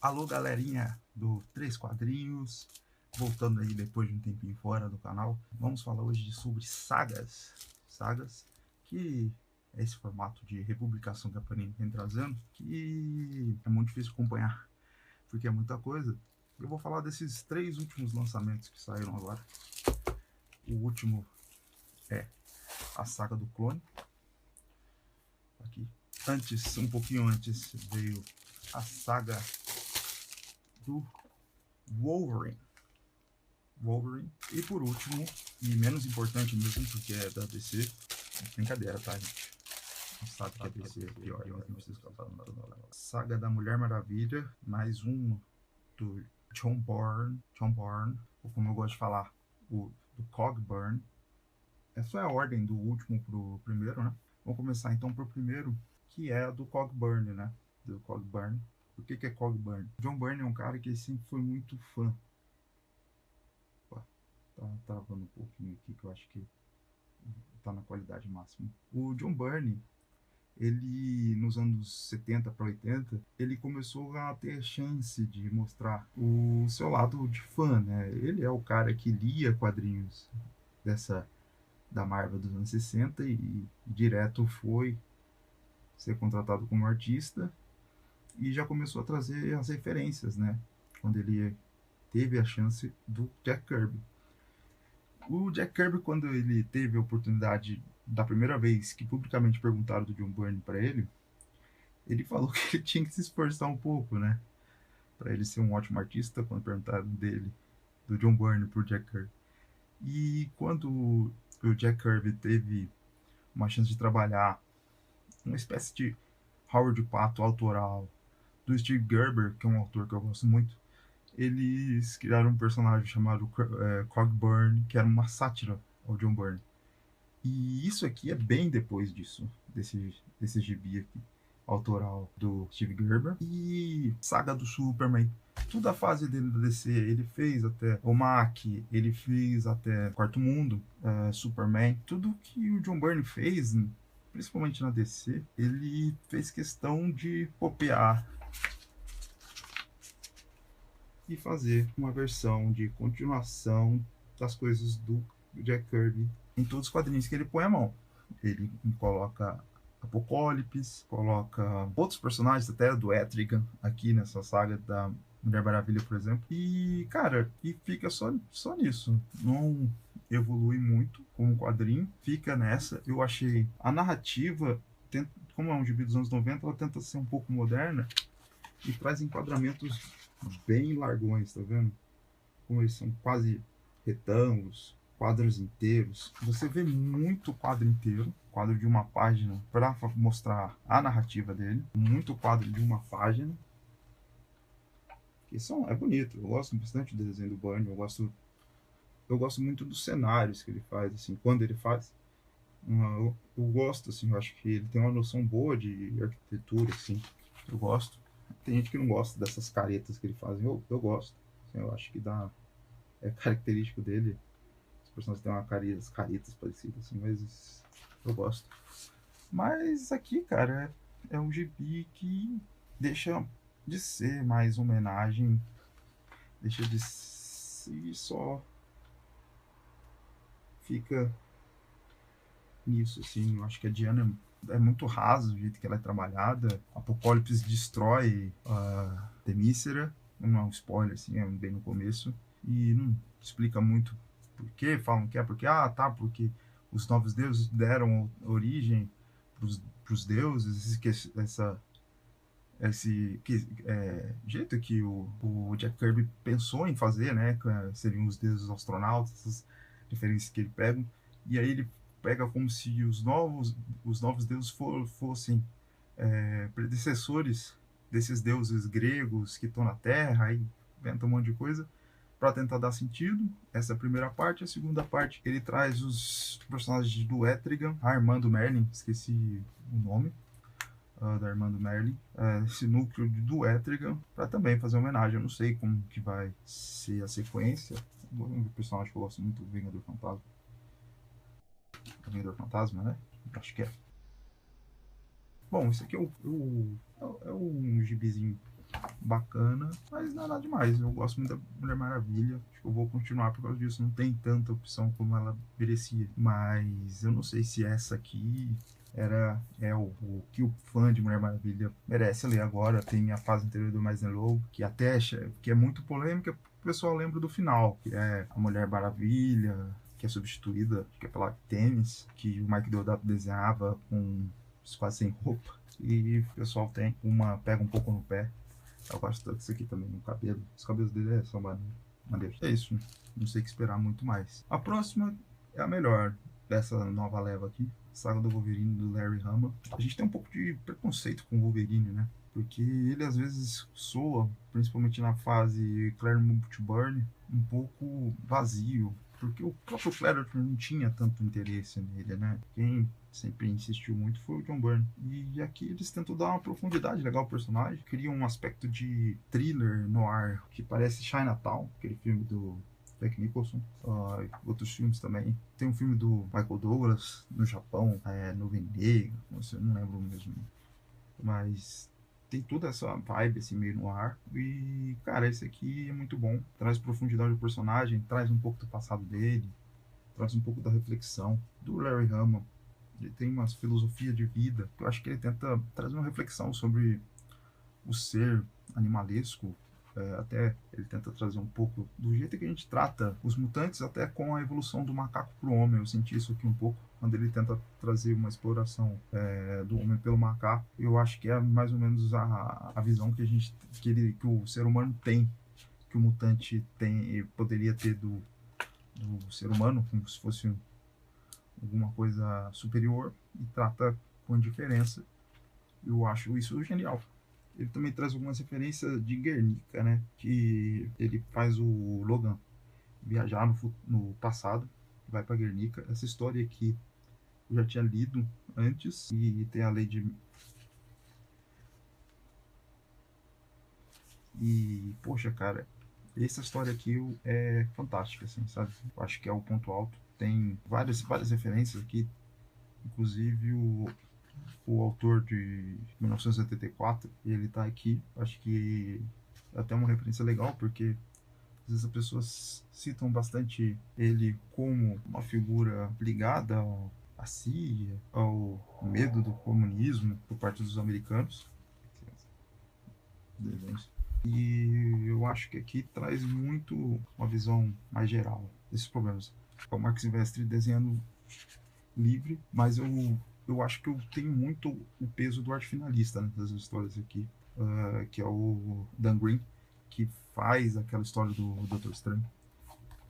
Alô, galerinha do Três Quadrinhos, voltando aí depois de um tempinho fora do canal. Vamos falar hoje sobre sagas. Sagas, que é esse formato de republicação que a Panini vem trazendo, que é muito difícil acompanhar, porque é muita coisa. Eu vou falar desses 3 últimos lançamentos que saíram agora. O último é a saga do Clone. Aqui. Antes, um pouquinho antes, veio a saga do Wolverine. E por último, e menos importante mesmo, porque é da DC, brincadeira, tá, gente? Não sabe que a DC é pior, mas não precisa ficar falando nada. Saga da Mulher Maravilha, mais um do John Byrne, ou como eu gosto de falar, o do Cogburn. Essa é a ordem do último pro primeiro, né? Vamos começar então pro primeiro, que é a do Cogburn, né? Do Cogburn. Por que é Cogburn? John Byrne é um cara que sempre foi muito fã. Tá travando um pouquinho aqui, que eu acho que tá na qualidade máxima. O John Byrne, ele nos anos 70 para 80, ele começou a ter chance de mostrar o seu lado de fã, né? Ele é o cara que lia quadrinhos da Marvel dos anos 60 e direto foi ser contratado como artista e já começou a trazer as referências, né? Quando ele teve a chance do Jack Kirby. O Jack Kirby, quando ele teve a oportunidade da primeira vez que publicamente perguntaram do John Byrne para ele falou que ele tinha que se esforçar um pouco, né? Para ele ser um ótimo artista, quando perguntaram dele, do John Byrne pro Jack Kirby. E quando o Jack Kirby teve uma chance de trabalhar uma espécie de Howard Pato autoral do Steve Gerber, que é um autor que eu gosto muito, eles criaram um personagem chamado Cogburn, que era uma sátira ao John Byrne. E isso aqui é bem depois disso, desse gibi aqui, autoral do Steve Gerber. E saga do Superman, toda a fase dele da DC, ele fez até o Mac, ele fez até Quarto Mundo, Superman, tudo que o John Byrne fez, principalmente na DC, ele fez questão de copiar e fazer uma versão de continuação das coisas do Jack Kirby em todos os quadrinhos que ele põe a mão. Ele coloca Apocalipse, coloca outros personagens até do Etrigan aqui nessa saga da Mulher Maravilha, por exemplo. E, cara, e fica só nisso. Não evolui muito como quadrinho, fica nessa. Eu achei a narrativa, como é um gibi dos anos 90, ela tenta ser um pouco moderna e traz enquadramentos bem largões, tá vendo? Como eles são quase retângulos, quadros inteiros. Você vê muito quadro inteiro, quadro de uma página, para mostrar a narrativa dele. Muito quadro de uma página. É bonito, eu gosto bastante do desenho do Byrne, eu gosto muito dos cenários que ele faz, assim, quando ele faz. Eu gosto, assim, eu acho que ele tem uma noção boa de arquitetura, assim, eu gosto. Tem gente que não gosta dessas caretas que ele faz, eu gosto. Assim, eu acho que é característico dele. Os personagens têm as caretas parecidas, assim, mas eu gosto. Mas aqui, cara, é um gibi que deixa de ser mais homenagem, deixa de ser só. Fica nisso, assim. Eu acho que a Diana é muito raso o jeito que ela é trabalhada. Apocalipse destrói a Temícera. Não é um spoiler, assim, é bem no começo. E não explica muito por quê. Falam que é porque, porque os novos deuses deram origem para os deuses. Esse jeito que o Jack Kirby pensou em fazer, né? Seriam os deuses astronautas, essas referências que ele pega. E aí ele pega como se os novos deuses fossem predecessores desses deuses gregos que estão na Terra, aí inventa um monte de coisa para tentar dar sentido. Essa é a primeira parte. A segunda parte, ele traz os personagens do Etrigan, a irmã do Merlin, esqueci o nome da irmã do Merlin, esse núcleo do Etrigan, para também fazer homenagem. Eu não sei como que vai ser a sequência. Um personagem que eu gosto muito, o Vingador Fantasma. O Vingador Fantasma, né? Acho que é. Bom, esse aqui é um gibizinho bacana, mas não é nada demais. Eu gosto muito da Mulher Maravilha, acho que eu vou continuar por causa disso. Não tem tanta opção como ela merecia, mas eu não sei se essa aqui o que o fã de Mulher Maravilha merece ler agora. Tem a fase anterior do Mais Low, que até que é muito polêmica, o pessoal lembra do final, que é a Mulher Maravilha, que é substituída, que é pela Tênis, que o Mike Deodato desenhava com quase sem roupa. E o pessoal pega um pouco no pé. Eu gosto tanto disso aqui também, no cabelo. Os cabelos dele são maneiros. É isso, não sei o que esperar muito mais. A próxima é a melhor dessa nova leva aqui, Saga do Wolverine, do Larry Hama. A gente tem um pouco de preconceito com o Wolverine, né? Porque ele às vezes soa, principalmente na fase Claremont Burn, um pouco vazio, porque o próprio Claremont não tinha tanto interesse nele, né? Quem sempre insistiu muito foi o John Byrne. E aqui eles tentam dar uma profundidade legal ao personagem, criam um aspecto de thriller no ar, que parece Chinatown, aquele filme do Jack Nicholson. Outros filmes também. Tem um filme do Michael Douglas no Japão, Nuvem Negra, eu não lembro mesmo, mas tem toda essa vibe assim, meio no ar. E, cara, esse aqui é muito bom. Traz profundidade do personagem, traz um pouco do passado dele, traz um pouco da reflexão do Larry Hama. Ele tem uma filosofia de vida. Eu acho que ele tenta trazer uma reflexão sobre o ser animalesco. Até ele tenta trazer um pouco do jeito que a gente trata os mutantes, até com a evolução do macaco para o homem. Eu senti isso aqui um pouco quando ele tenta trazer uma exploração do homem pelo macaco. Eu acho que é mais ou menos a visão que o ser humano tem, que o mutante tem e poderia ter do ser humano, como se fosse alguma coisa superior, e trata com indiferença. Eu acho isso genial. Ele também traz algumas referências de Guernica, né? Que ele faz o Logan viajar no passado, vai para Guernica. Essa história aqui eu já tinha lido antes, e tem a lei de... E, poxa, cara, essa história aqui é fantástica, assim, sabe? Eu acho que é o ponto alto. Tem várias referências aqui, inclusive o autor de 1974, ele tá aqui. Acho que é até uma referência legal, porque às vezes as pessoas citam bastante ele como uma figura ligada à CIA, ao medo do comunismo por parte dos americanos. E eu acho que aqui traz muito uma visão mais geral desses problemas. É o Mark Silvestre desenhando livre, mas eu acho que eu tenho muito o peso do arte finalista nessas histórias aqui, que é o Dan Green, que faz aquela história do Doutor Estranho.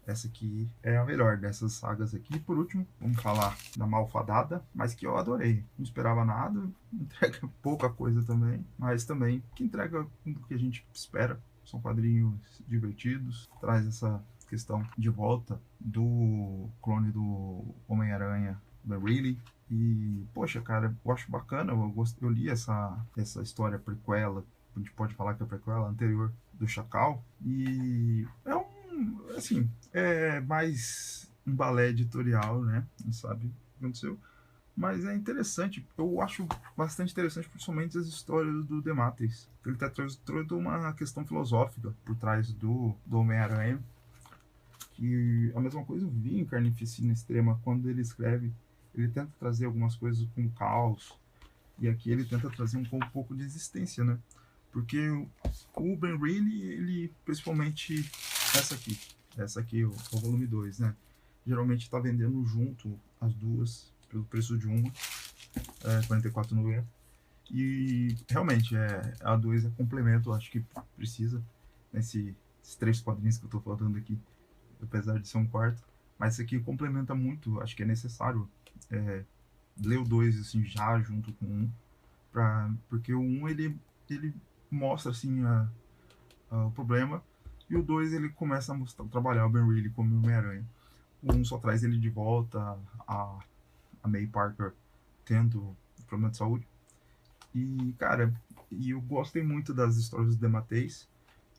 Essa aqui é a melhor dessas sagas aqui. Por último, vamos falar da Malfadada, mas que eu adorei. Não esperava nada, entrega pouca coisa também, mas também que entrega o que a gente espera. São quadrinhos divertidos, traz essa questão de volta do clone do Homem-Aranha, Ben Reilly. E, poxa, cara, eu acho bacana. Eu li essa história prequela, a gente pode falar que é a prequela anterior do Chacal, e assim, é mais um balé editorial, né? Não sabe o que aconteceu. Mas é interessante, eu acho bastante interessante, principalmente as histórias do The Matrix. Ele tá trazendo toda uma questão filosófica por trás do Homem-Aranha. Que a mesma coisa eu vi em Carnificina Extrema, quando ele escreve, ele tenta trazer algumas coisas com caos. E aqui ele tenta trazer um pouco de existência, né? Porque o Ben Reilly, ele, principalmente essa aqui, o volume 2, né? Geralmente está vendendo junto as duas, pelo preço de uma, R$44,90. E realmente, a 2 é complemento, acho que precisa, nesses 3 quadrinhos que eu estou falando aqui, apesar de ser um quarto. Mas esse aqui complementa muito, acho que é necessário ler o 2 assim, já junto com o 1, porque o 1 ele mostra assim, o problema, e o 2 ele começa a trabalhar o Ben Reilly como Homem-Aranha. O 1 só traz ele de volta, a May Parker tendo problema de saúde. E, cara, eu gostei muito das histórias do DeMatteis.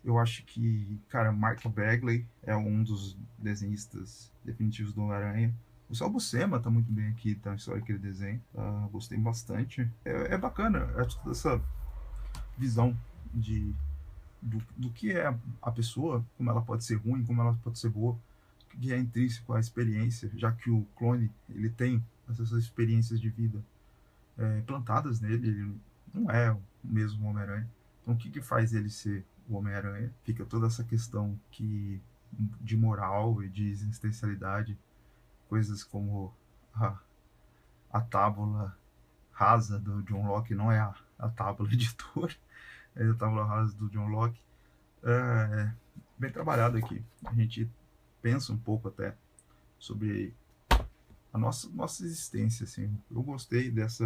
Eu acho que, cara, Mark Bagley é um dos desenhistas definitivos do Homem-Aranha. O Sal Buscema tá muito bem aqui, tá a história que ele desenha. Gostei bastante. É bacana, toda essa visão de do que é a pessoa, como ela pode ser ruim, como ela pode ser boa, que é intrínseco à experiência, já que o clone ele tem essas experiências de vida plantadas nele, ele não é o mesmo Homem-Aranha. Então, o que faz ele ser o Homem-Aranha? Fica toda essa questão de moral e de existencialidade, coisas como a, a tábula rasa do John Locke não é a tábula editora, é a tábula rasa do John Locke. É bem trabalhado aqui. A gente pensa um pouco até sobre a nossa existência, assim. Eu gostei desse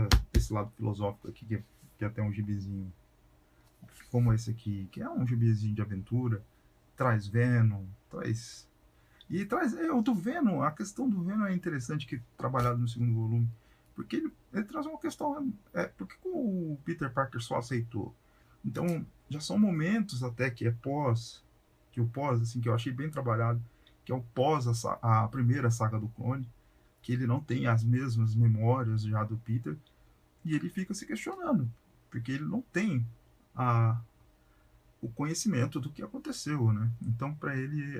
lado filosófico aqui, que é até um gibizinho como esse aqui, que é um gibizinho de aventura, traz Venom, traz... E traz... o do Venom, a questão do Venom é interessante, que é trabalhado no segundo volume, porque ele traz uma questão... porque o Peter Parker só aceitou? Então, já são momentos até que é pós... Que o pós, assim, que eu achei bem trabalhado, que é o pós a primeira saga do clone, que ele não tem as mesmas memórias já do Peter, e ele fica se questionando, porque ele não tem a, o conhecimento do que aconteceu, né? Então, para ele,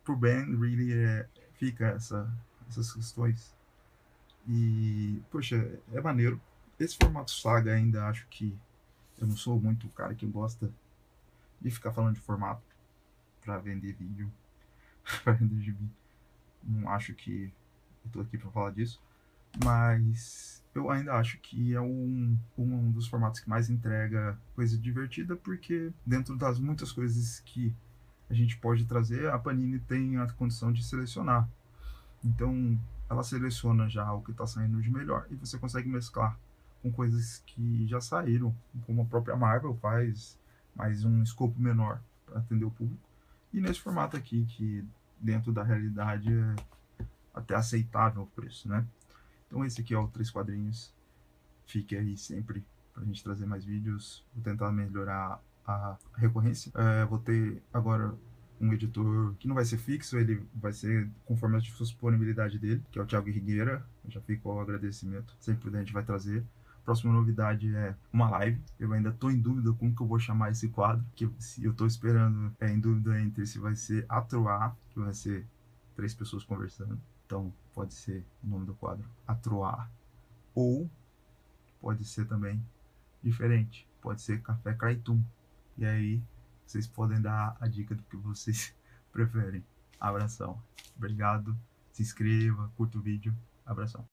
pro Ben, really, fica essas questões. E, poxa, é maneiro. Esse formato saga ainda acho que eu não sou muito o cara que gosta de ficar falando de formato para vender vídeo, para vender gibi. Não acho que eu tô aqui para falar disso, mas eu ainda acho que é um dos formatos que mais entrega coisa divertida, porque dentro das muitas coisas que a gente pode trazer, a Panini tem a condição de selecionar. Então, ela seleciona já o que está saindo de melhor e você consegue mesclar com coisas que já saíram, como a própria Marvel faz, mas um escopo menor para atender o público. E nesse formato aqui, que dentro da realidade é até aceitável o preço, né? Então esse aqui é o Três Quadrinhos. Fique aí sempre pra gente trazer mais vídeos. Vou tentar melhorar a recorrência. Vou ter agora um editor que não vai ser fixo, ele vai ser conforme a disponibilidade dele, que é o Thiago Rigueira. Já fica o agradecimento. Sempre a gente vai trazer. Próxima novidade é uma live. Eu ainda estou em dúvida como que eu vou chamar esse quadro, que eu estou esperando, em dúvida entre se vai ser Atroar, que vai ser 3 pessoas conversando. Então, pode ser o nome do quadro Atroar. Ou pode ser também diferente. Pode ser Café Cartoon. E aí, vocês podem dar a dica do que vocês preferem. Abração. Obrigado. Se inscreva, curta o vídeo. Abração.